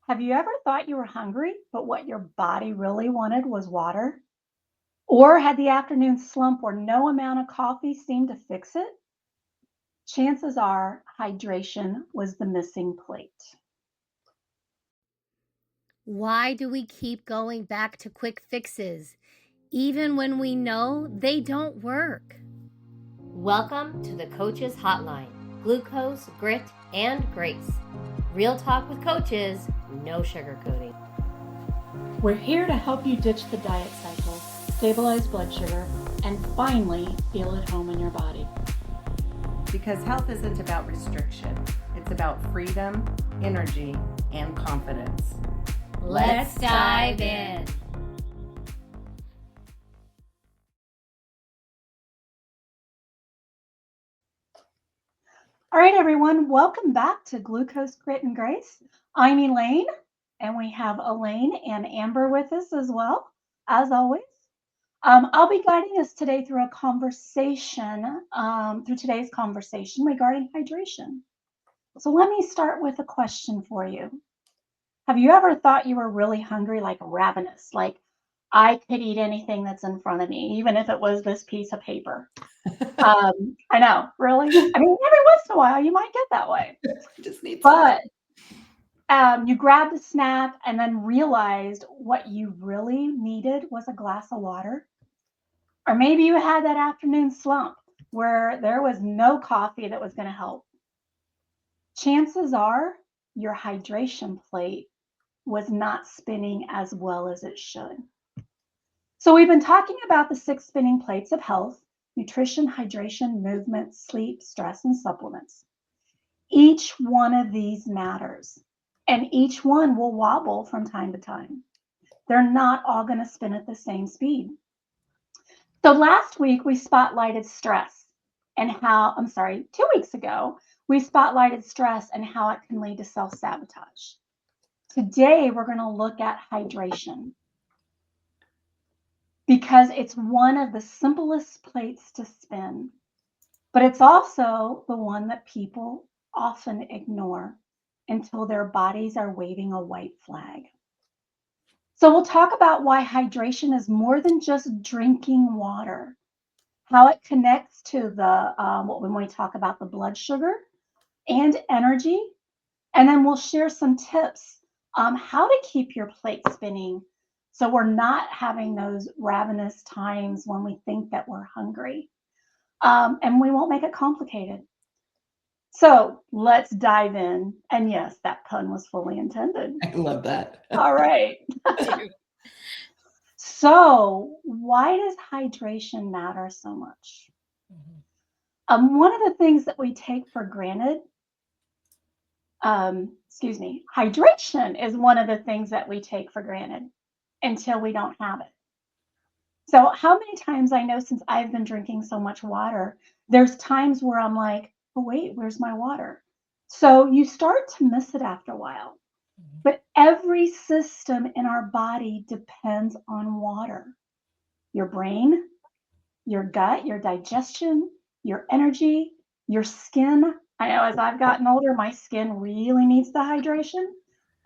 Have you ever thought you were hungry, but what your body really wanted was water? Or had the afternoon slump where no amount of coffee seemed to fix it? Chances are hydration was the missing plate. Why do we keep going back to quick fixes, even when we know they don't work? Welcome to the Coaches Hotline. Glucose, grit, and grace. Real talk with coaches, no sugarcoating. We're here to help you ditch the diet cycle, stabilize blood sugar, and finally feel at home in your body. Because health isn't about restriction, it's about freedom, energy, and confidence. Let's dive in. All right, everyone, welcome back to Glucose, Grit, and Grace. I'm Elaine, and we have Elaine and Amber with us as well, as always. I'll be guiding us today through today's conversation regarding hydration. So let me start with a question for you. Have you ever thought you were really hungry, like ravenous, like I could eat anything that's in front of me, even if it was this piece of paper? I know, really? I mean, every once in a while you might get that way. Just need But you grabbed a snack and then realized what you really needed was a glass of water. Or maybe you had that afternoon slump where there was no coffee that was going to help. Chances are your hydration plate was not spinning as well as it should. So we've been talking about the 6 spinning plates of health: nutrition, hydration, movement, sleep, stress, and supplements. Each one of these matters, and each one will wobble from time to time. They're not all going to spin at the same speed. So last week we spotlighted stress and how, 2 weeks ago, we spotlighted stress and how it can lead to self-sabotage. Today we're going to look at hydration because it's one of the simplest plates to spin, but it's also the one that people often ignore until their bodies are waving a white flag. So we'll talk about why hydration is more than just drinking water, how it connects to when we talk about the blood sugar and energy, and then we'll share some tips how to keep your plate spinning so we're not having those ravenous times when we think that we're hungry, and we won't make it complicated. So let's dive in. And yes, that pun was fully intended. I love that. All right. So why does hydration matter so much? One of the things that we take for granted, hydration is one of the things that we take for granted until we don't have it. So how many times I know since I've been drinking so much water, there's times where I'm like, oh, wait, where's my water? So you start to miss it after a while. But every system in our body depends on water. Your brain, your gut, your digestion, your energy, your skin. I know as I've gotten older, my skin really needs the hydration.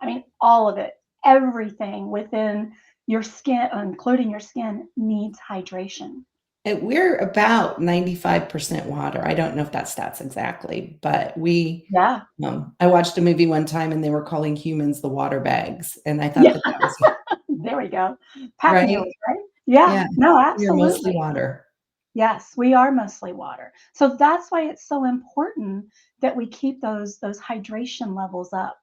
I mean, all of it, everything within your skin, including your skin, needs hydration. We're about 95% water. I don't know if that stats exactly, but Yeah. I watched a movie one time and they were calling humans the water bags. And I thought Yeah. that was There we go. Pack right. mules, right? Yeah. Yeah. No, You're mostly absolutely. water. Yes, we are mostly water. So that's why it's so important that we keep those hydration levels up.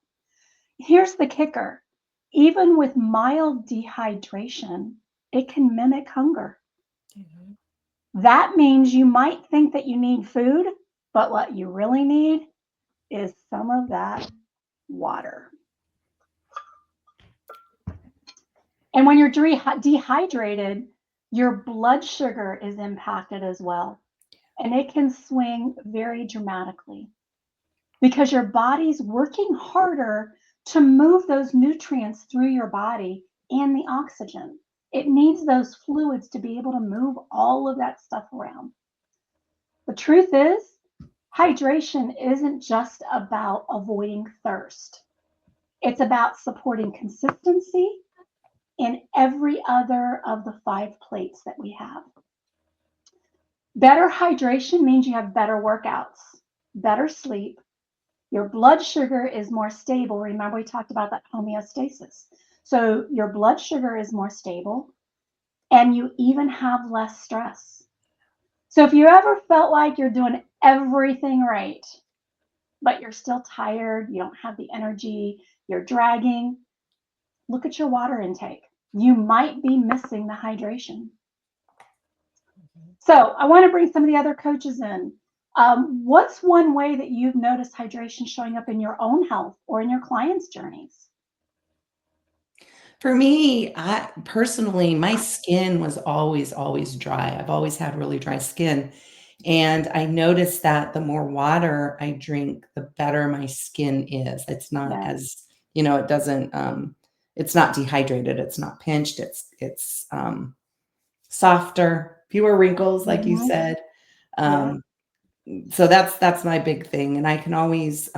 Here's the kicker. Even with mild dehydration, it can mimic hunger. That means you might think that you need food, but what you really need is some of that water. And when you're dehydrated, your blood sugar is impacted as well. And it can swing very dramatically because your body's working harder to move those nutrients through your body and the oxygen. It needs those fluids to be able to move all of that stuff around. The truth is, hydration isn't just about avoiding thirst. It's about supporting consistency in every other of the 5 plates that we have. Better hydration means you have better workouts, better sleep. Your blood sugar is more stable. Remember, we talked about that homeostasis. So your blood sugar is more stable, and you even have less stress. So if you ever felt like you're doing everything right, but you're still tired, you don't have the energy, you're dragging, look at your water intake. You might be missing the hydration. So I want to bring some of the other coaches in. What's one way that you've noticed hydration showing up in your own health or in your clients' journeys? For me, I personally, my skin was always dry. I've always had really dry skin. And I noticed that the more water I drink, the better my skin is. It's not Yeah. as, it doesn't, it's not dehydrated. It's not pinched. It's softer, fewer wrinkles, like you Mhm. said. Yeah. Um, so that's my big thing. And I can always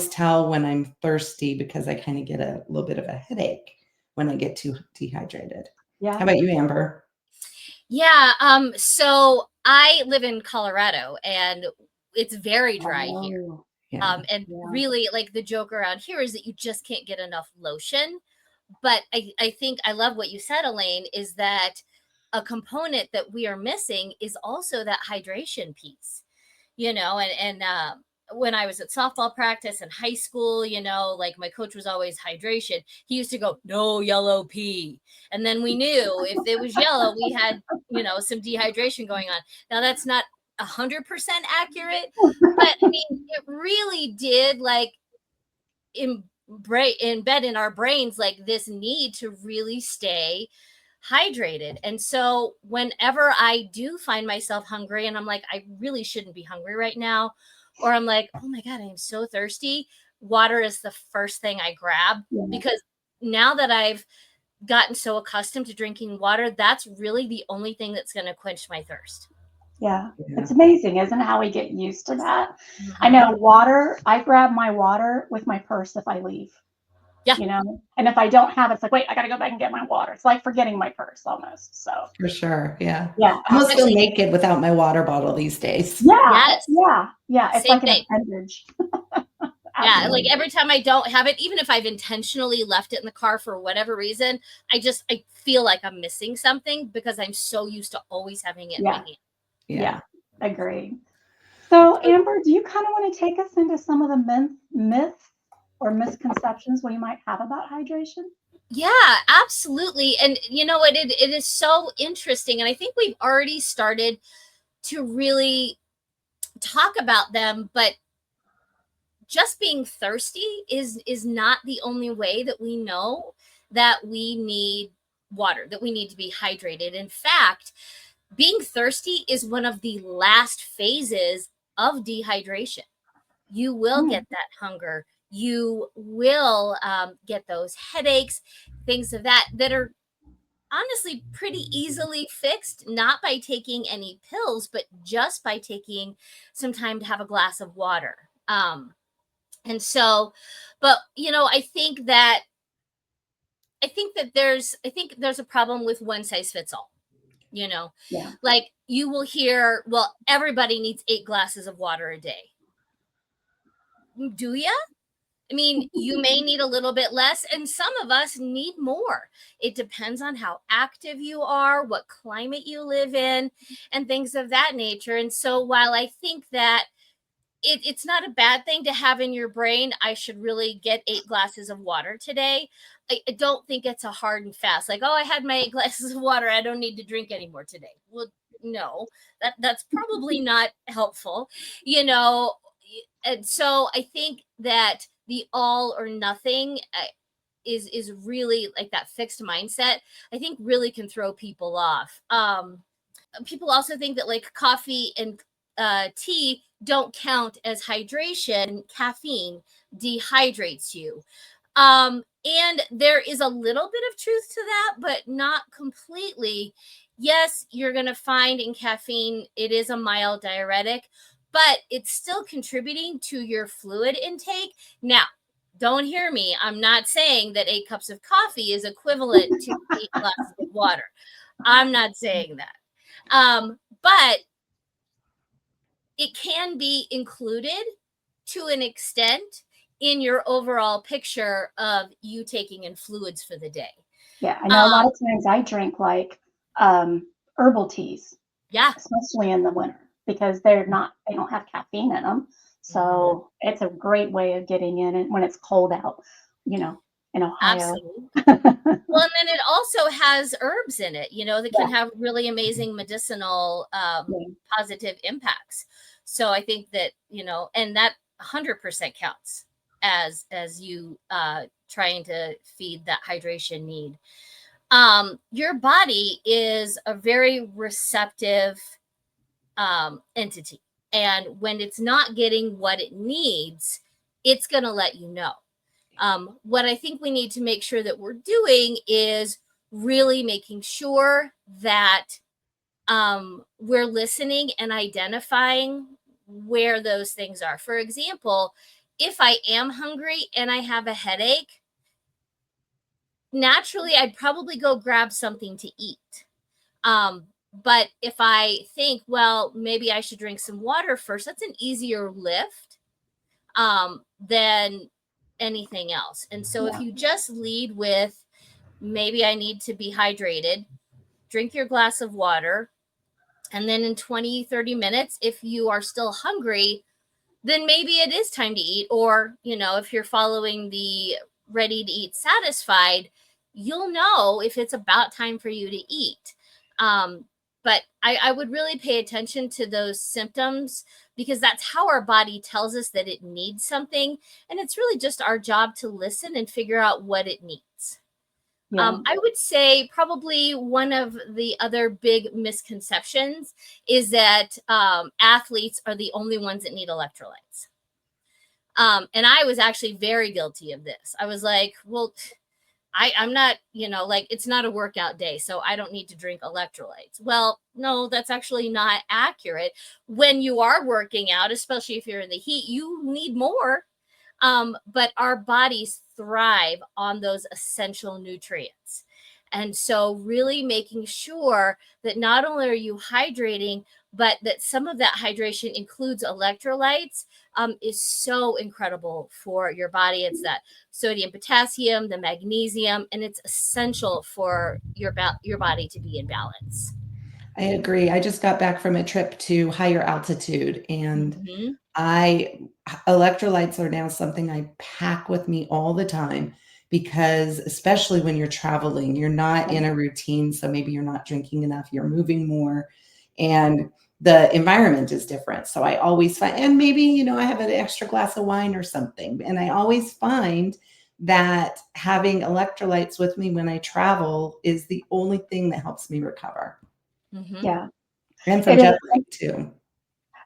tell when I'm thirsty because I kind of get a little bit of a headache when I get too dehydrated. Yeah. How about you, Amber? Yeah, so I live in Colorado and it's very dry here. Oh, Yeah. And yeah. really, like, the joke around here is that you just can't get enough lotion. But I think I love what you said, Elaine, is that a component that we are missing is also that hydration piece, and when I was at softball practice in high school, like my coach was always hydration. He used to go, no yellow pee. And then we knew if it was yellow, we had, some dehydration going on. Now that's not 100% accurate, but I mean, it really did like embed in our brains like this need to really stay hydrated. And so whenever I do find myself hungry and I'm like, I really shouldn't be hungry right now, or I'm like, oh my God, I'm so thirsty, water is the first thing I grab, Yeah. because now that I've gotten so accustomed to drinking water, that's really the only thing that's going to quench my thirst. Yeah. Yeah. It's amazing, isn't it, how we get used to that? I Mhm. know water, I grab my water with my purse if I leave. Yeah. And if I don't have it, it's like, wait, I got to go back and get my water. It's like forgetting my purse almost. So, For sure. Yeah. yeah, I almost feel Especially, naked without my water bottle these days. yeah, yes, yeah. It's same like an thing. appendage. Yeah, like Absolutely. every time I don't have it, even if I've intentionally left it in the car for whatever reason, I feel like I'm missing something because I'm so used to always having it in my Yeah, hand. yeah, Yeah. agreed. So, Amber, do you kind of want to take us into some of the myths or misconceptions we might have about hydration? Yeah, absolutely. And you know what? It is so interesting. And I think we've already started to really talk about them, but just being thirsty is not the only way that we know that we need water, that we need to be hydrated. In fact, being thirsty is one of the last phases of dehydration. You will Mm, get that hunger. You will get those headaches, things of that are honestly pretty easily fixed, not by taking any pills, but just by taking some time to have a glass of water. And so, but I think there's a problem with one size fits all. You know, yeah. like you will hear, well, everybody needs 8 glasses of water a day. Do you? I mean, you may need a little bit less, and some of us need more. It depends on how active you are, what climate you live in, and things of that nature. And so, while I think that it's not a bad thing to have in your brain, I should really get 8 glasses of water today. I don't think it's a hard and fast, like, oh, I had my 8 glasses of water, I don't need to drink anymore today. Well, no, that's probably not helpful, you know. And so I think that the all or nothing is really like that fixed mindset. I think really can throw people off. People also think that like coffee and tea don't count as hydration. Caffeine dehydrates you. And there is a little bit of truth to that, but not completely. Yes, you're going to find in caffeine, it is a mild diuretic, but it's still contributing to your fluid intake. Now, don't hear me. I'm not saying that 8 cups of coffee is equivalent to 8 glasses of water. I'm not saying that. But it can be included to an extent in your overall picture of you taking in fluids for the day. Yeah, I know a lot of times I drink like herbal teas, Yeah. especially in the winter, because they don't have caffeine in them. So it's a great way of getting in it when it's cold out, in Ohio. Absolutely. Well, and then it also has herbs in it, that can have really amazing medicinal positive impacts. So I think that, and that 100% counts as you trying to feed that hydration need. Your body is a very receptive entity. And when it's not getting what it needs, it's going to let you know. What I think we need to make sure that we're doing is really making sure that we're listening and identifying where those things are. For example, if I am hungry and I have a headache, naturally I'd probably go grab something to eat. But if I think, well, maybe I should drink some water first, that's an easier lift than anything else. And so if you just lead with, maybe I need to be hydrated, drink your glass of water, and then in 20, 30 minutes, if you are still hungry, then maybe it is time to eat. Or, if you're following the ready to eat satisfied, you'll know if it's about time for you to eat. But I would really pay attention to those symptoms, because that's how our body tells us that it needs something. And it's really just our job to listen and figure out what it needs. I would say probably one of the other big misconceptions is that athletes are the only ones that need electrolytes. And I was actually very guilty of this. I was like, well, I'm not, it's not a workout day, so I don't need to drink electrolytes. Well, no, that's actually not accurate. When you are working out, especially if you're in the heat, you need more. But our bodies thrive on those essential nutrients. And so really making sure that not only are you hydrating, but that some of that hydration includes electrolytes is so incredible for your body. It's that sodium, potassium, the magnesium, and it's essential for your body to be in balance. I agree. I just got back from a trip to higher altitude, and Mhm. electrolytes are now something I pack with me all the time, because especially when you're traveling, you're not in a routine. So maybe you're not drinking enough, you're moving more, and the environment is different. So I always find, and maybe, I have an extra glass of wine or something. And I always find that having electrolytes with me when I travel is the only thing that helps me recover. Yeah. And from It jet is. lag too.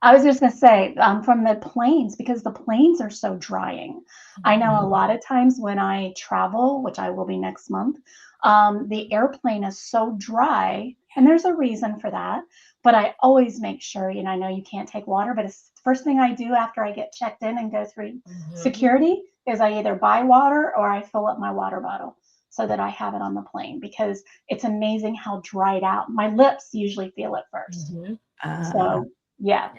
I was just going to say, from the planes, because the planes are so drying. I know a lot of times when I travel, which I will be next month, the airplane is so dry, and there's a reason for that. But I always make sure, I know you can't take water, but it's the first thing I do after I get checked in and go through security is I either buy water or I fill up my water bottle so that I have it on the plane, because it's amazing how dried out. My lips usually feel it first. So, yeah.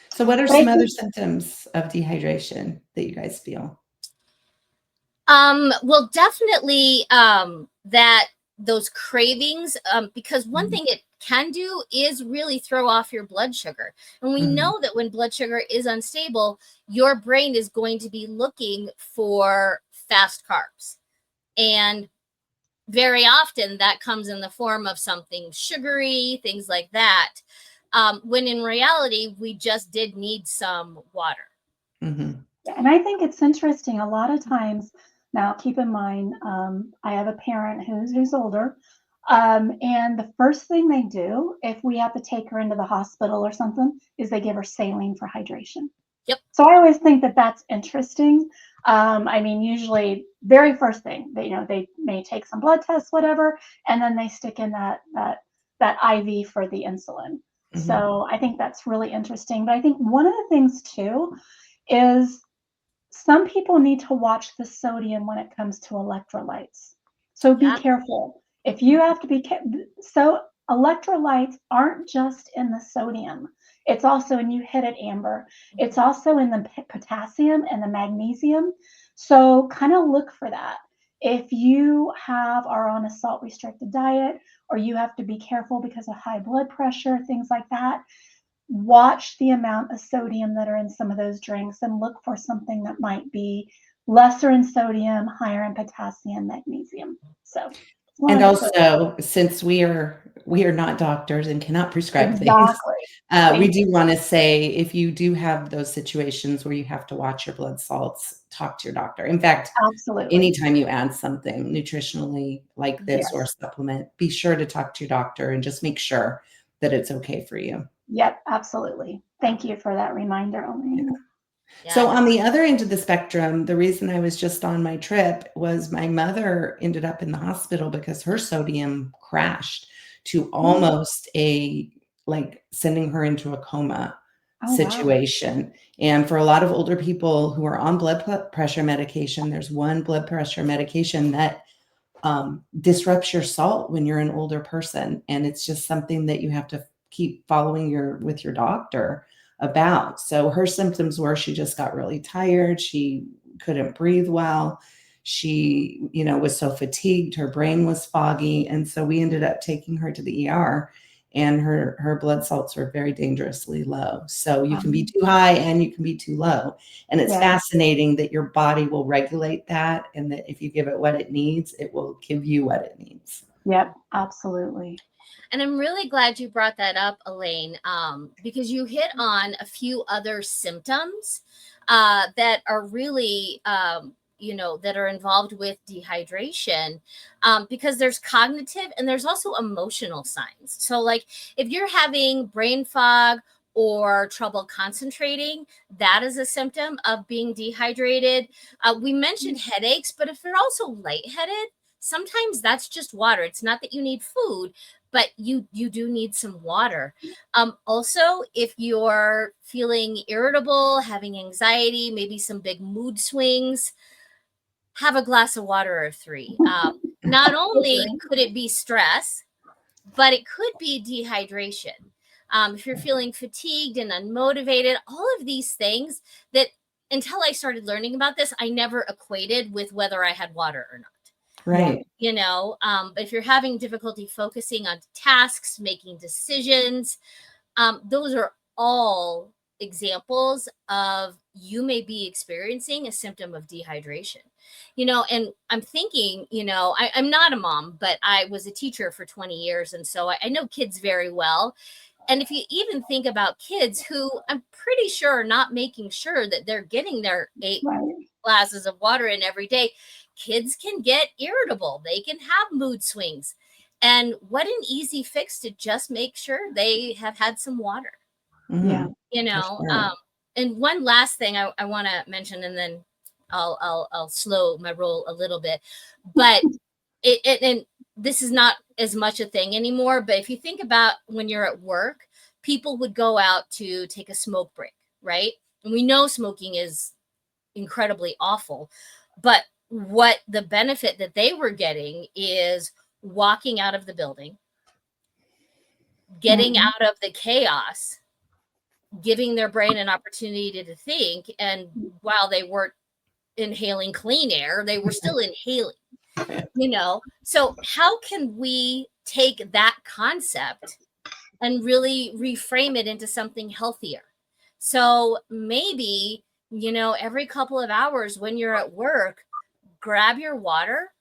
So what are But I some other think symptoms of dehydration that you guys feel? Well, definitely that those cravings, because one thing it can do is really throw off your blood sugar. And we know that when blood sugar is unstable, your brain is going to be looking for fast carbs. And very often that comes in the form of something sugary, things like that. When in reality, we just did need some water. Mm-hmm. And I think it's interesting. A lot of times, now keep in mind, I have a parent who's older, and the first thing they do if we have to take her into the hospital or something is they give her saline for hydration. Yep. So I always think that that's interesting. I mean, usually, very first thing, they may take some blood tests, whatever, and then they stick in that IV for the insulin. So I think that's really interesting. But I think one of the things too is some people need to watch the sodium when it comes to electrolytes. So be Yeah. careful. If you have to be so electrolytes aren't just in the sodium. It's also, and you hit it, Amber, it's also in the potassium and the magnesium. So kind of look for that. If you are on a salt restricted diet, or you have to be careful because of high blood pressure, things like that, watch the amount of sodium that are in some of those drinks and look for something that might be lesser in sodium, higher in potassium, magnesium. So, And also, since we are not doctors and cannot prescribe things, we do want to say, if you do have those situations where you have to watch your blood salts, talk to your doctor. In fact, absolutely, anytime you add something nutritionally like this or a supplement, be sure to talk to your doctor and just make sure that it's okay for you. Yep, absolutely. Thank you for that reminder, Elaine. Yeah. So on the other end of the spectrum, the reason I was just on my trip was my mother ended up in the hospital because her sodium crashed to almost like sending her into a coma situation. Wow. And for a lot of older people who are on blood pressure medication, there's one blood pressure medication that disrupts your salt when you're an older person. And it's just something that you have to keep following with your doctor about. So her symptoms were she just got really tired. She couldn't breathe well. She, was so fatigued. Her brain was foggy. And so we ended up taking her to the ER, and her blood salts were very dangerously low. So you can be too high and you can be too low. And it's fascinating that your body will regulate that, and that if you give it what it needs, it will give you what it needs. Yep, absolutely. And I'm really glad you brought that up, Elaine, because you hit on a few other symptoms that are really, that are involved with dehydration, because there's cognitive and there's also emotional signs. So like if you're having brain fog or trouble concentrating, that is a symptom of being dehydrated. We mentioned headaches, but if you're also lightheaded, sometimes that's just water. It's not that you need food, but you do need some water. Also, if you're feeling irritable, having anxiety, maybe some big mood swings, have a glass of water or 3. Not only could it be stress, but it could be dehydration. If you're feeling fatigued and unmotivated, all of these things that until I started learning about this, I never equated with whether I had water or not. Right. But if you're having difficulty focusing on tasks, making decisions, those are all examples of you may be experiencing a symptom of dehydration. And I'm thinking, I'm not a mom, but I was a teacher for 20 years. And so I know kids very well. And if you even think about kids who I'm pretty sure are not making sure that they're getting their 8 glasses of water in every day, kids can get irritable. They can have mood swings. And what an easy fix to just make sure they have had some water. Yeah. Sure. And one last thing I want to mention, and then I'll slow my roll a little bit, but and this is not as much a thing anymore, but if you think about when you're at work, people would go out to take a smoke break, right? And we know smoking is incredibly awful, but what the benefit that they were getting is walking out of the building, getting out of the chaos, giving their brain an opportunity to think. And while they weren't inhaling clean air, they were still inhaling, So how can we take that concept and really reframe it into something healthier? So maybe, every couple of hours when you're at work, grab your water,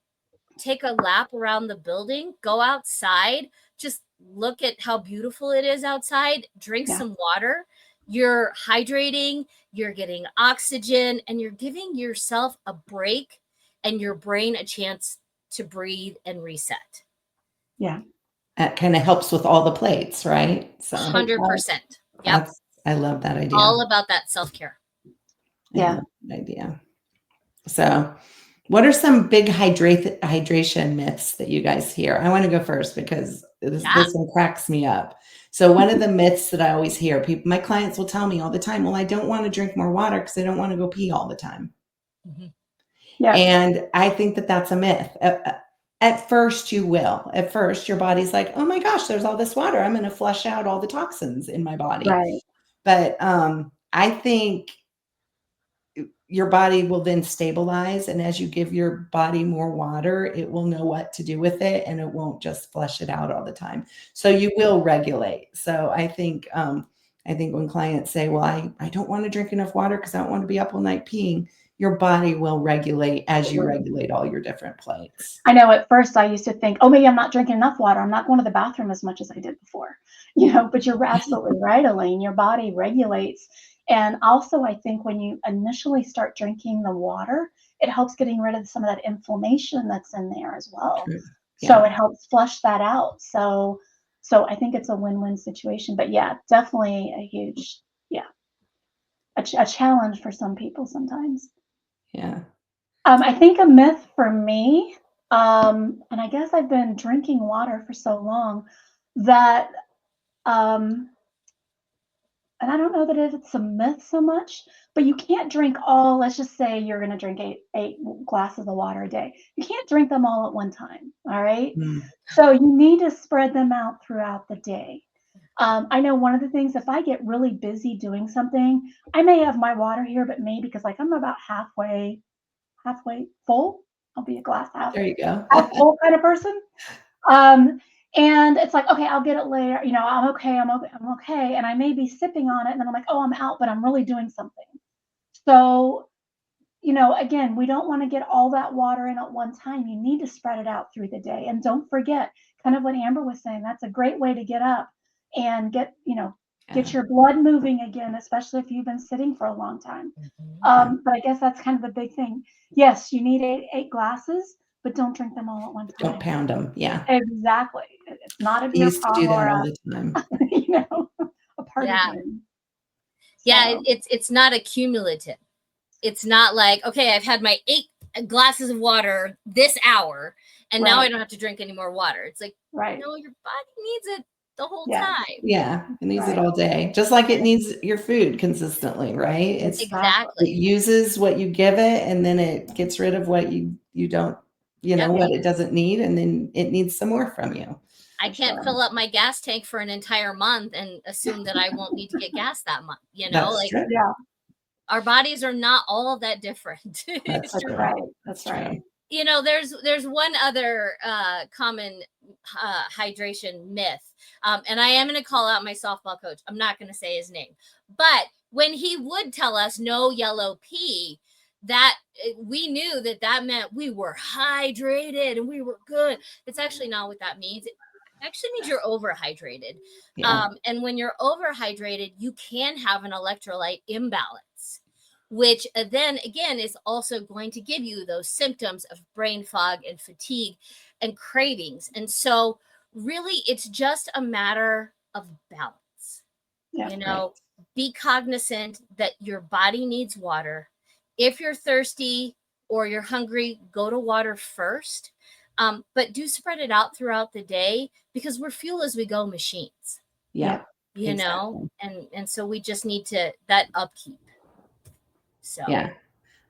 take a lap around the building, go outside, just look at how beautiful it is outside, drink some water. You're hydrating, you're getting oxygen, and you're giving yourself a break and your brain a chance to breathe and reset. Yeah. That kind of helps with all the plates, right? So 100%. Yep. I love that idea. All about that self-care. Yeah. That idea. So what are some big hydration myths that you guys hear? I want to go first because this one cracks me up. So one of the myths that I always hear, my clients will tell me all the time, well, I don't want to drink more water because I don't want to go pee all the time. Mhm. Yeah. And I think that that's a myth. At first, you will. At first, your body's like, oh my gosh, there's all this water. I'm going to flush out all the toxins in my body. Right. But I think your body will then stabilize. And as you give your body more water, it will know what to do with it and it won't just flush it out all the time. So you will regulate. So I think when clients say, well, I don't want to drink enough water because I don't want to be up all night peeing, your body will regulate as you regulate all your different plates. I know at first I used to think, oh, maybe I'm not drinking enough water. I'm not going to the bathroom as much as I did before, but you're absolutely right, Elaine. Your body regulates. And also, I think when you initially start drinking the water, it helps getting rid of some of that inflammation that's in there as well. True. So Yeah. it helps flush that out. So I think it's a win-win situation. But yeah, definitely a huge, a challenge for some people sometimes. Yeah. I think a myth for me, and I guess I've been drinking water for so long that, and I don't know that it's a myth so much, but you can't drink all, let's just say you're going to drink eight glasses of water a day. You can't drink them all at one time. All right. Mm. So you need to spread them out throughout the day. I know one of the things, if I get really busy doing something, I may have my water here, but maybe because like I'm about halfway full. I'll be a glass There you go. half full kind of person. And it's like, okay, I'll get it later. I'm okay. I'm okay. And I may be sipping on it, and then I'm like, oh, I'm out, but I'm really doing something. So, again, we don't want to get all that water in at one time. You need to spread it out through the day, and don't forget, kind of what Amber was saying. That's a great way to get up and get your blood moving again, especially if you've been sitting for a long time. But I guess that's kind of the big thing. Yes, you need eight glasses, but don't drink them all at one time. Don't pound them. Yeah. Exactly. It's not a I beer used to pong do that or all the time. a party Yeah. game. Yeah, So, it's not accumulative. It's not like, okay, I've had my 8 glasses of water this hour, and now I don't have to drink any more water. It's like, right. no, your body needs it the whole Yeah. time. Yeah. It needs it Right. all day, just like it needs your food consistently, right? It Exactly. uses what you give it, and then it gets rid of what you don't, Yep. what it doesn't need, and then it needs some more from you. I can't fill up my gas tank for an entire month and assume that I won't need to get gas that month. That's true. Yeah, Our bodies are not all that different. That's that's true. right. That's That's right. true. There's one other common hydration myth, and I am going to call out my softball coach. I'm not going to say his name, but when he would tell us no yellow pee, that we knew that meant we were hydrated and we were good. It's actually not what that means. It actually means you're overhydrated. Yeah. And when you're overhydrated, you can have an electrolyte imbalance, which then again is also going to give you those symptoms of brain fog and fatigue and cravings. And so really it's just a matter of balance. Yeah. Be cognizant that your body needs water. If you're thirsty or you're hungry, go to water first. But do spread it out throughout the day, because we're fuel as we go machines. Yeah. Exactly. And so we just need that upkeep. So yeah,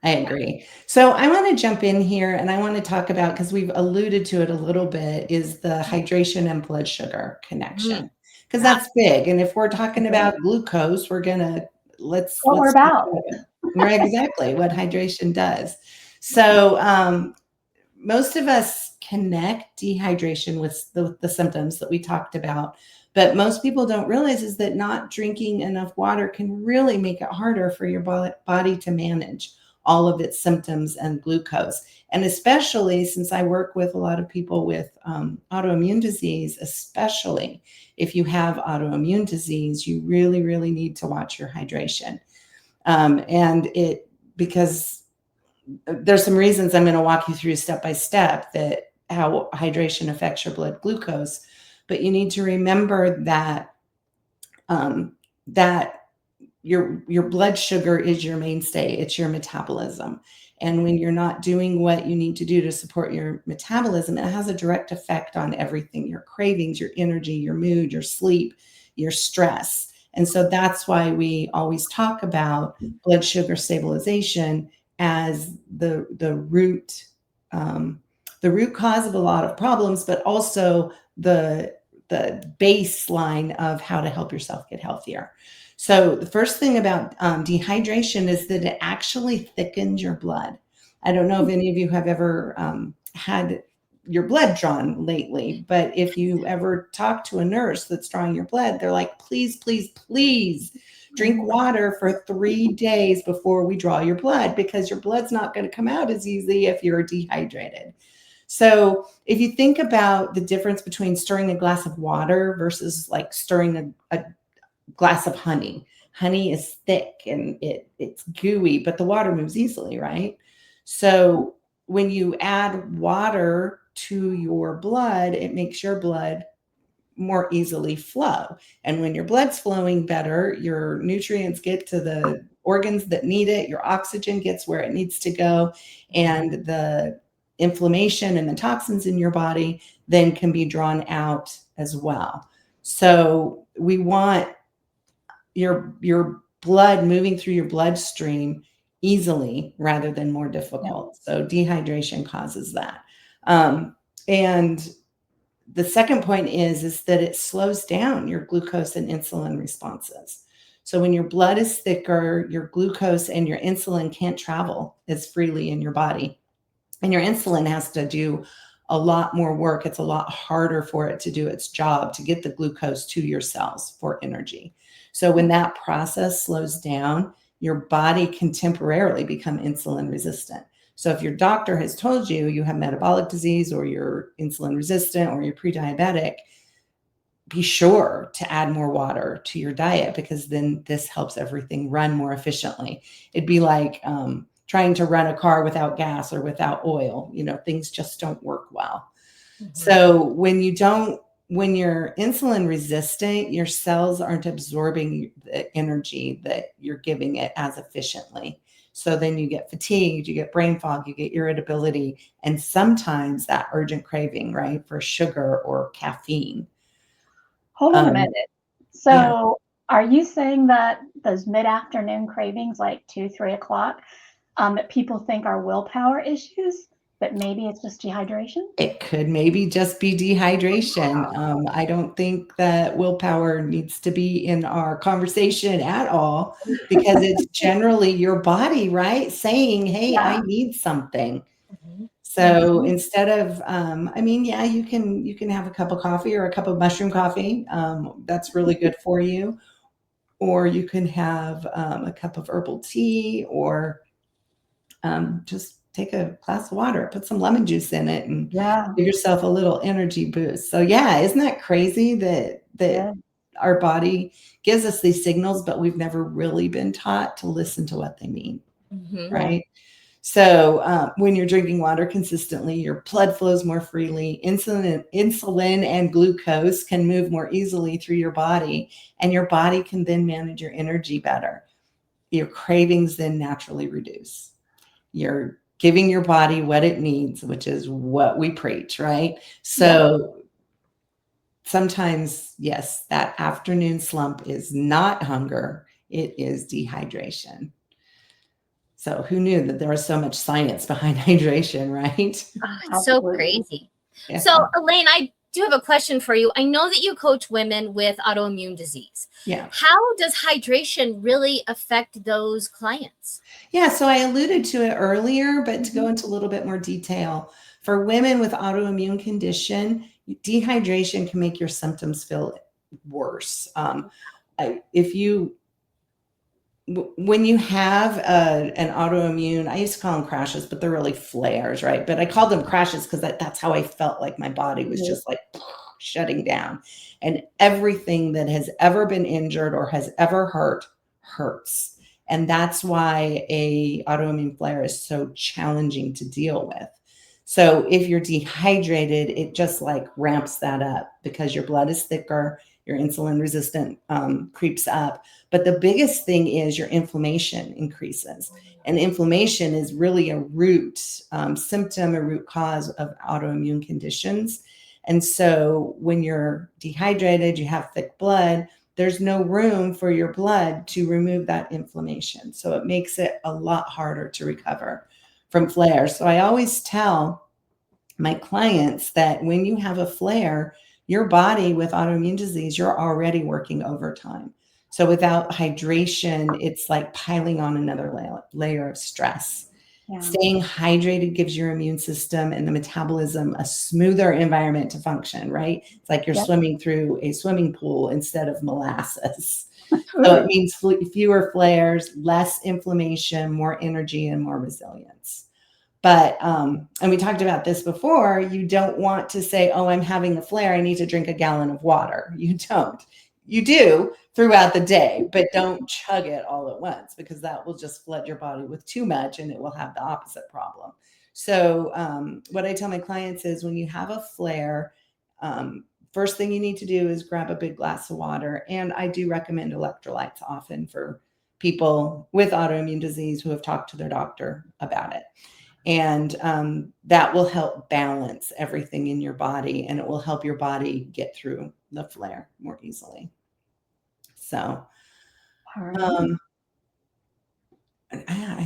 I agree. So I want to jump in here and I want to talk about, because we've alluded to it a little bit, is the hydration and blood sugar connection, because that's big. And if we're talking about glucose, we're gonna let's What we're about. Right, exactly what hydration does. So most of us connect dehydration with the symptoms that we talked about. But most people don't realize is that not drinking enough water can really make it harder for your body to manage all of its symptoms and glucose. And especially since I work with a lot of people with autoimmune disease, especially if you have autoimmune disease, you really, really need to watch your hydration. Because there's some reasons I'm going to walk you through step by step that how hydration affects your blood glucose. But you need to remember that that your blood sugar is your mainstay. It's your metabolism. And when you're not doing what you need to do to support your metabolism, it has a direct effect on everything: your cravings, your energy, your mood, your sleep, your stress. And so that's why we always talk about blood sugar stabilization as the root cause of a lot of problems, but also the baseline of how to help yourself get healthier. So the first thing about dehydration is that it actually thickens your blood. I don't know if any of you have ever had your blood drawn lately, but if you ever talk to a nurse that's drawing your blood, they're like, please, please, please drink water for 3 days before we draw your blood, because your blood's not going to come out as easy if you're dehydrated. So if you think about the difference between stirring a glass of water versus like stirring a glass of honey. Honey is thick and it's gooey, but the water moves easily, right? So when you add water to your blood, it makes your blood more easily flow. And when your blood's flowing better, your nutrients get to the organs that need it, your oxygen gets where it needs to go, and the inflammation and the toxins in your body then can be drawn out as well. So we want your blood moving through your bloodstream easily rather than more difficult. So dehydration causes that. And the second point is that it slows down your glucose and insulin responses. So when your blood is thicker, your glucose and your insulin can't travel as freely in your body. And your insulin has to do a lot more work. It's a lot harder for it to do its job to get the glucose to your cells for energy. So when that process slows down, your body can temporarily become insulin resistant. So if your doctor has told you you have metabolic disease or you're insulin resistant or you're pre-diabetic, be sure to add more water to your diet, because then this helps everything run more efficiently. It'd be like trying to run a car without gas or without oil. Things just don't work well. Mm-hmm. So when you're insulin resistant, your cells aren't absorbing the energy that you're giving it as efficiently. So then you get fatigued, you get brain fog, you get irritability, and sometimes that urgent craving, right, for sugar or caffeine. Hold on a minute. So are you saying that those mid-afternoon cravings, like 2, 3 o'clock, that people think are willpower issues, but maybe it's just dehydration? It could maybe just be dehydration. I don't think that willpower needs to be in our conversation at all, because it's generally your body, right, saying, hey, I need something. Mm-hmm. So instead of, you can have a cup of coffee or a cup of mushroom coffee. That's really good for you. Or you can have a cup of herbal tea, or just take a glass of water, put some lemon juice in it, and give yourself a little energy boost. So isn't that crazy that our body gives us these signals, but we've never really been taught to listen to what they mean, right? So when you're drinking water consistently, your blood flows more freely. Insulin and glucose can move more easily through your body, and your body can then manage your energy better. Your cravings then naturally reduce. You're giving your body what it needs, which is what we preach, right? So sometimes, yes, that afternoon slump is not hunger, it is dehydration. So who knew that there was so much science behind hydration, right? Oh, it's so crazy. Yeah. So Elaine, I do have a question for you. I know that you coach women with autoimmune disease. Yeah. How does hydration really affect those clients? Yeah, so I alluded to it earlier, but to go into a little bit more detail, for women with autoimmune condition, dehydration can make your symptoms feel worse. When you have an autoimmune, I used to call them crashes, but they're really flares, right? But I called them crashes because that's how I felt like my body was just like shutting down. And everything that has ever been injured or has ever hurt hurts. And that's why a autoimmune flare is so challenging to deal with. So if you're dehydrated, it just like ramps that up because your blood is thicker, your insulin resistant creeps up. But the biggest thing is your inflammation increases. And inflammation is really a root symptom, a root cause of autoimmune conditions. And so when you're dehydrated, you have thick blood, there's no room for your blood to remove that inflammation. So it makes it a lot harder to recover from flares. So I always tell my clients that when you have a flare, your body with autoimmune disease, you're already working overtime. So without hydration, it's like piling on another layer of stress. Yeah. Staying hydrated gives your immune system and the metabolism a smoother environment to function, right? It's like you're Yep. swimming through a swimming pool instead of molasses. So it means fewer flares, less inflammation, more energy, and more resilience. But, and we talked about this before, you don't want to say, oh, I'm having a flare, I need to drink a gallon of water. You don't. You do throughout the day, but don't chug it all at once because that will just flood your body with too much and it will have the opposite problem. So what I tell my clients is when you have a flare, first thing you need to do is grab a big glass of water. And I do recommend electrolytes often for people with autoimmune disease who have talked to their doctor about it. And that will help balance everything in your body and it will help your body get through the flare more easily. So I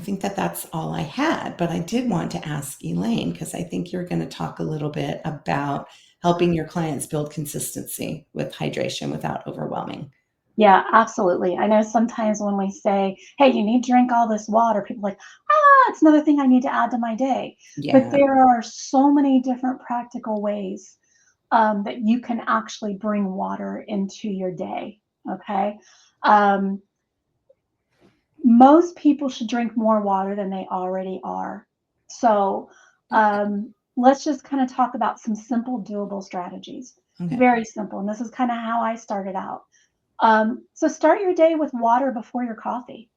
think that that's all I had, but I did want to ask Elaine, because I think you're going to talk a little bit about helping your clients build consistency with hydration without overwhelming. Yeah, absolutely. I know sometimes when we say, hey, you need to drink all this water, people are like, it's another thing I need to add to my day. Yeah. But there are so many different practical ways that you can actually bring water into your day. Okay. Most people should drink more water than they already are. So let's just kind of talk about some simple, doable strategies. Okay. Very simple. And this is kind of how I started out. So start your day with water before your coffee.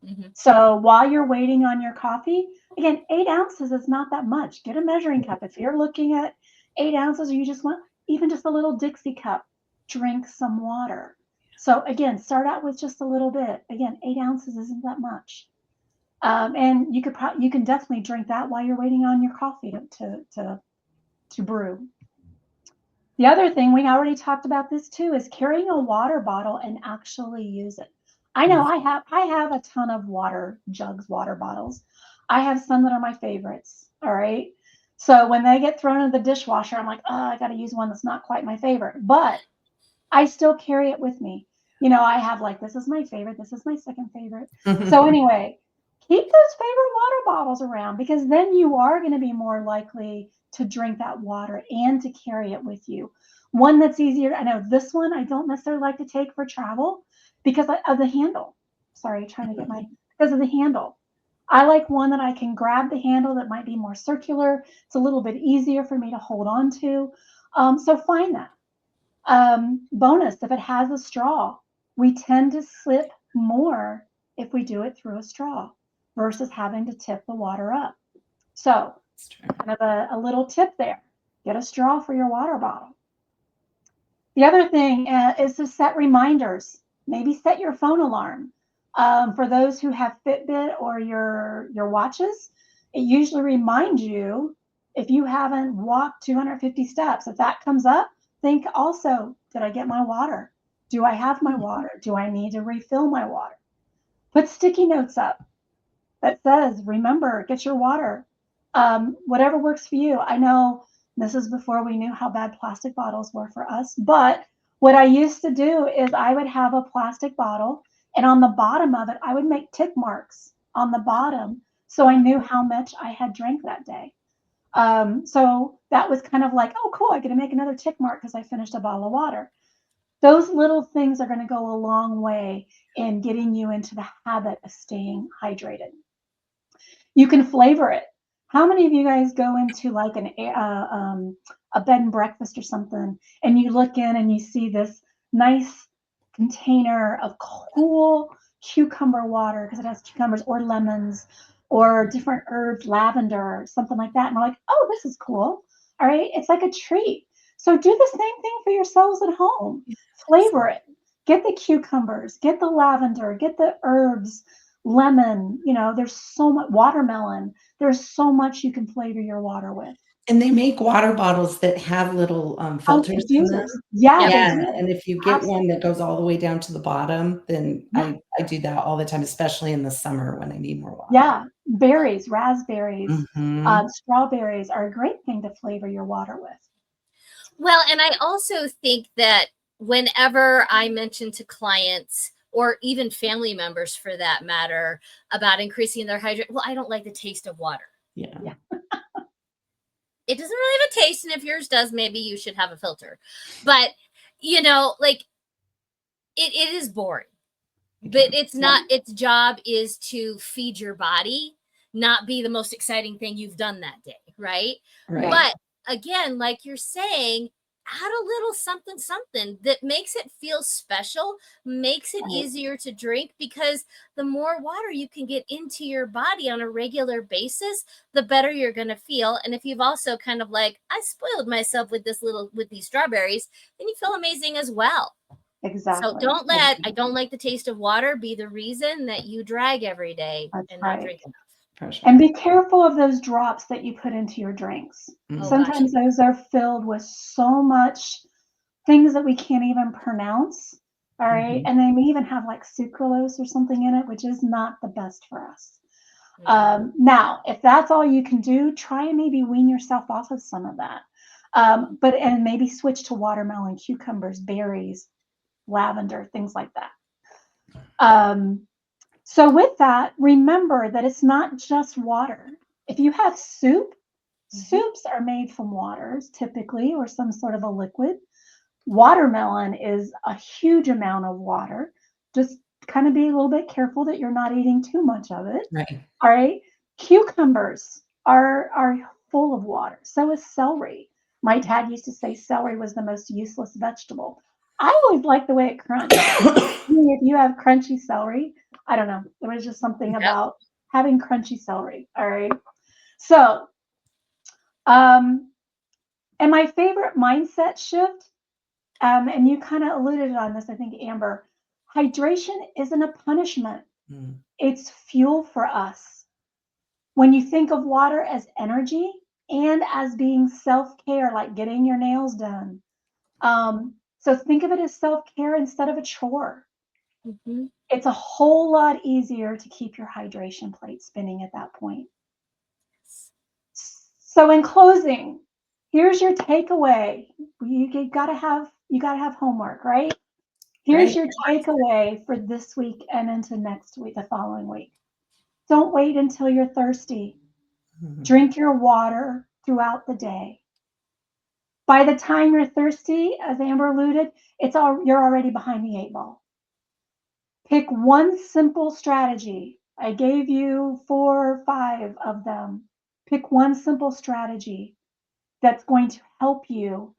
Mm-hmm. So while you're waiting on your coffee, again, 8 ounces is not that much. Get a measuring cup. If you're looking at 8 ounces or you just want even just a little Dixie cup, drink some water. So again, start out with just a little bit. Again, 8 ounces isn't that much. And you can definitely drink that while you're waiting on your coffee to brew. The other thing, we already talked about this too, is carrying a water bottle and actually use it. I know I have a ton of water jugs, water bottles. I have some that are my favorites. All right. So when they get thrown in the dishwasher, I'm like, oh, I got to use one that's not quite my favorite, but I still carry it with me. I have like, this is my favorite. This is my second favorite. So anyway, keep those favorite water bottles around because then you are going to be more likely to drink that water and to carry it with you. One that's easier. I know this one I don't necessarily like to take for travel because of the handle. Sorry, trying to get because of the handle. I like one that I can grab the handle that might be more circular. It's a little bit easier for me to hold on to. So find that. Bonus, if it has a straw, we tend to slip more if we do it through a straw versus having to tip the water up. So kind of a little tip there. Get a straw for your water bottle. The other thing is to set reminders. Maybe set your phone alarm. For those who have Fitbit or your watches, it usually reminds you if you haven't walked 250 steps. If that comes up, think also, did I get my water? Do I have my water? Do I need to refill my water? Put sticky notes up that says, remember, get your water. Whatever works for you. I know this is before we knew how bad plastic bottles were for us, but what I used to do is I would have a plastic bottle and on the bottom of it, I would make tick marks on the bottom so I knew how much I had drank that day. So that was kind of like, oh, cool, I get to make another tick mark because I finished a bottle of water. Those little things are going to go a long way in getting you into the habit of staying hydrated. You can flavor it. How many of you guys go into like a bed and breakfast or something, and you look in and you see this nice container of cool cucumber water because it has cucumbers or lemons or different herbs, lavender, something like that, and we're like, oh, this is cool. All right, it's like a treat. So do the same thing for yourselves at home. Flavor it. Get the cucumbers, get the lavender, get the herbs, lemon, there's so much watermelon. There's so much you can flavor your water with. And they make water bottles that have little, Oh, they filters in do. them. Yeah, Yep. they Yeah, do. and if you get one that Absolutely. goes all the way down to the bottom, then Yeah. I do that all the time, especially in the summer when I need more water. Yeah. Berries, raspberries, Mhm. strawberries are a great thing to flavor your water with. Well, and I also think that whenever I mention to clients or even family members for that matter about increasing their hydration, well, I don't like the taste of water. Yeah. Yeah. It doesn't really have a taste, and if yours does, maybe you should have a filter. But like it is boring. I But can't. it's Yeah. not, its job is to feed your body, not be the most exciting thing you've done that day, right? Right. But again, like you're saying, add a little something something that makes it feel special, makes it Right. easier to drink, because the more water you can get into your body on a regular basis, the better you're going to feel. And if you've also kind of like, I spoiled myself with these strawberries, then you feel amazing as well. So Exactly. don't let I don't like the taste of water be the reason that you drag every day That's and not right. drink enough. For And sure. be careful of those drops that you put into your drinks. Oh Mhm. gosh. Sometimes those are filled with so much things that we can't even pronounce. All right. Mhm. And they may even have like sucralose or something in it, which is not the best for us. Mhm. Now, if that's all you can do, try and maybe wean yourself off of some of that. And maybe switch to watermelon, cucumbers, berries, lavender, things like that. So with that, remember that it's not just water. If you have soup, soups are made from waters typically, or some sort of a liquid. Watermelon is a huge amount of water. Just kind of be a little bit careful that you're not eating too much of it. Right. All right. Cucumbers are full of water. So is celery. My dad used to say celery was the most useless vegetable. I always liked the way it crunched. If you have crunchy celery, I don't know. There was just something Yep. about having crunchy celery. All right. So, um, and my favorite mindset shift, and you kind of alluded on this, I think, Amber, hydration isn't a punishment. Mm. It's fuel for us. When you think of water as energy and as being self-care, like getting your nails done. So think of it as self-care instead of a chore. Mhm. It's a whole lot easier to keep your hydration plate spinning at that point. So in closing, here's your takeaway. You gotta have homework, right? Here's Right. your takeaway for this week and into next week, the following week. Don't wait until you're thirsty. Mhm. Drink your water throughout the day. By the time you're thirsty, as Amber alluded, you're already behind the 8 ball. Pick one simple strategy. I gave you 4 or 5 of them. Pick one simple strategy that's going to help you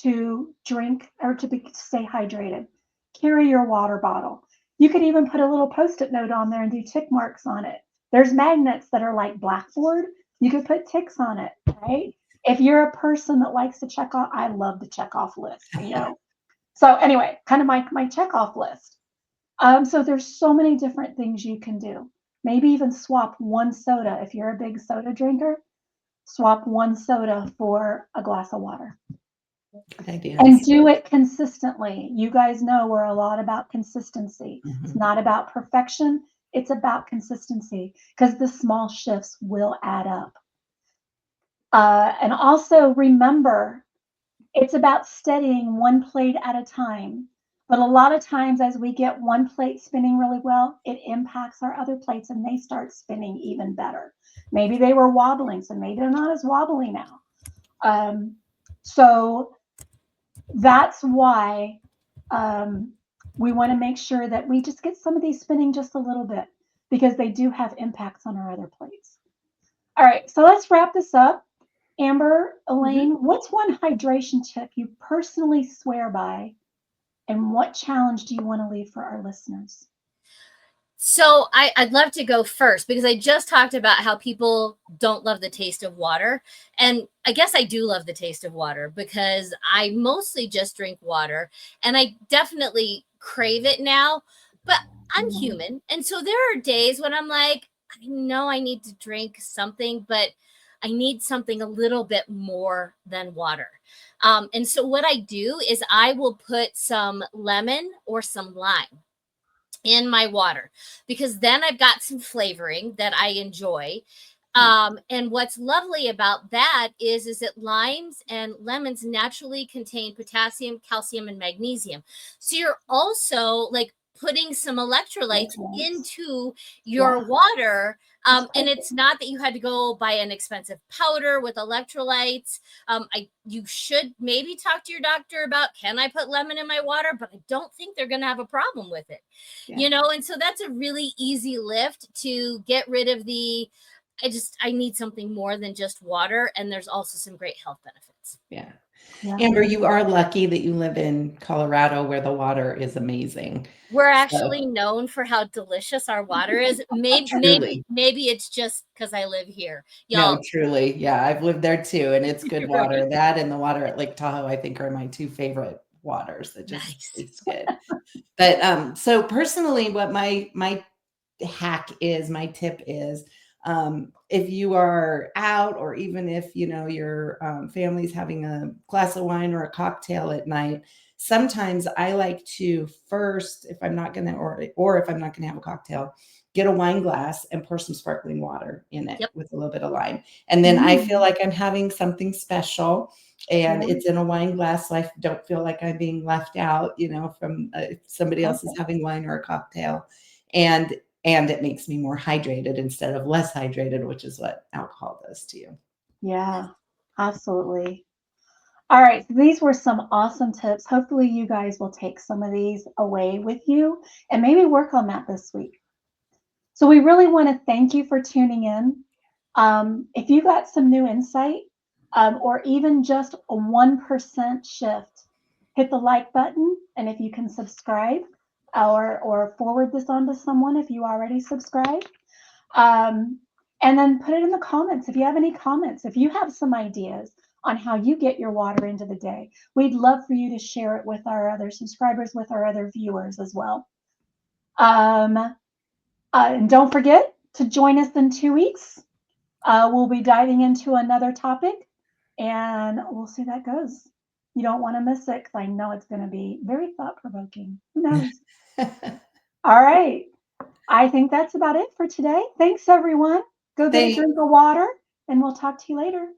to drink or to stay hydrated. Carry your water bottle. You could even put a little post-it note on there and do tick marks on it. There's magnets that are like blackboard. You could put ticks on it, right? If you're a person that likes to check off, I love to check off lists. So anyway, kind of my check off list. So there's so many different things you can do. Maybe even swap one soda. If you're a big soda drinker, swap one soda for a glass of water. Good And ideas. do it consistently. You guys know we're a lot about consistency. It's Mhm. not about perfection, it's about consistency because the small shifts will add up. And also remember, it's about steadying one plate at a time. But a lot of times, as we get one plate spinning really well, it impacts our other plates and they start spinning even better. Maybe they were wobbling, so maybe they're not as wobbly now. So that's why we want to make sure that we just get some of these spinning just a little bit because they do have impacts on our other plates. All right, so let's wrap this up. Amber, Elaine, what's one hydration tip you personally swear by, and what challenge do you want to leave for our listeners? So I'd love to go first because I just talked about how people don't love the taste of water. And I guess I do love the taste of water because I mostly just drink water and I definitely crave it now. But I'm human. And so there are days when I'm like, I know I need to drink something, but I need something a little bit more than water. And so what I do is I will put some lemon or some lime in my water, because then I've got some flavoring that I enjoy. And what's lovely about that is that limes and lemons naturally contain potassium, calcium, and magnesium. So you're also like putting some electrolytes Electrolytes. into your Yeah. water. And perfect. it's not that you had to go buy an expensive powder with electrolytes. You should maybe talk to your doctor about, can I put lemon in my water? But I don't think they're going to have a problem with it. Yeah. And so that's a really easy lift to get rid of I need something more than just water. And there's also some great health benefits. Yeah. Yeah. Amber, you are lucky that you live in Colorado where the water is amazing. We're So actually known for how delicious our water is. Maybe truly. it's just because I live here. No, Y'all, truly. Yeah, I've lived there too, and it's good right? water. That and the water at Lake Tahoe, I think, are my two favorite waters that just Nice. taste good. But so personally, what my hack is, my tip is, if you are out, or even if your family's having a glass of wine or a cocktail at night, sometimes I like to first, if I'm not gonna, or if I'm not gonna have a cocktail, get a wine glass and pour some sparkling water in it Yep. with a little bit of lime, and then I feel Mm. like I'm having something special. And Yeah. it's in a wine glass, so I don't feel like I'm being left out, from if somebody else is Okay. having wine or a cocktail. And it makes me more hydrated instead of less hydrated, which is what alcohol does to you. Yeah. Absolutely. All right. So these were some awesome tips. Hopefully, you guys will take some of these away with you and maybe work on that this week. So we really want to thank you for tuning in. If you got some new insight, or even just a 1% shift, hit the like button. And if you can subscribe, or forward this on to someone if you already subscribe. And then put it in the comments if you have any comments. If you have some ideas on how you get your water into the day, we'd love for you to share it with our other subscribers, with our other viewers as well. And don't forget to join us in 2 weeks. We'll be diving into another topic, and we'll see how that goes. You don't want to miss it, because I know it's going to be very thought-provoking. Who knows? All right. I think that's about it for today. Thanks, everyone. Go get a Thanks. drink of water, and we'll talk to you later.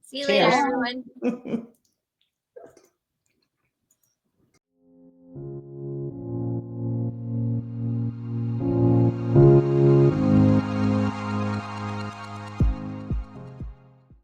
See you later, Cheers. everyone.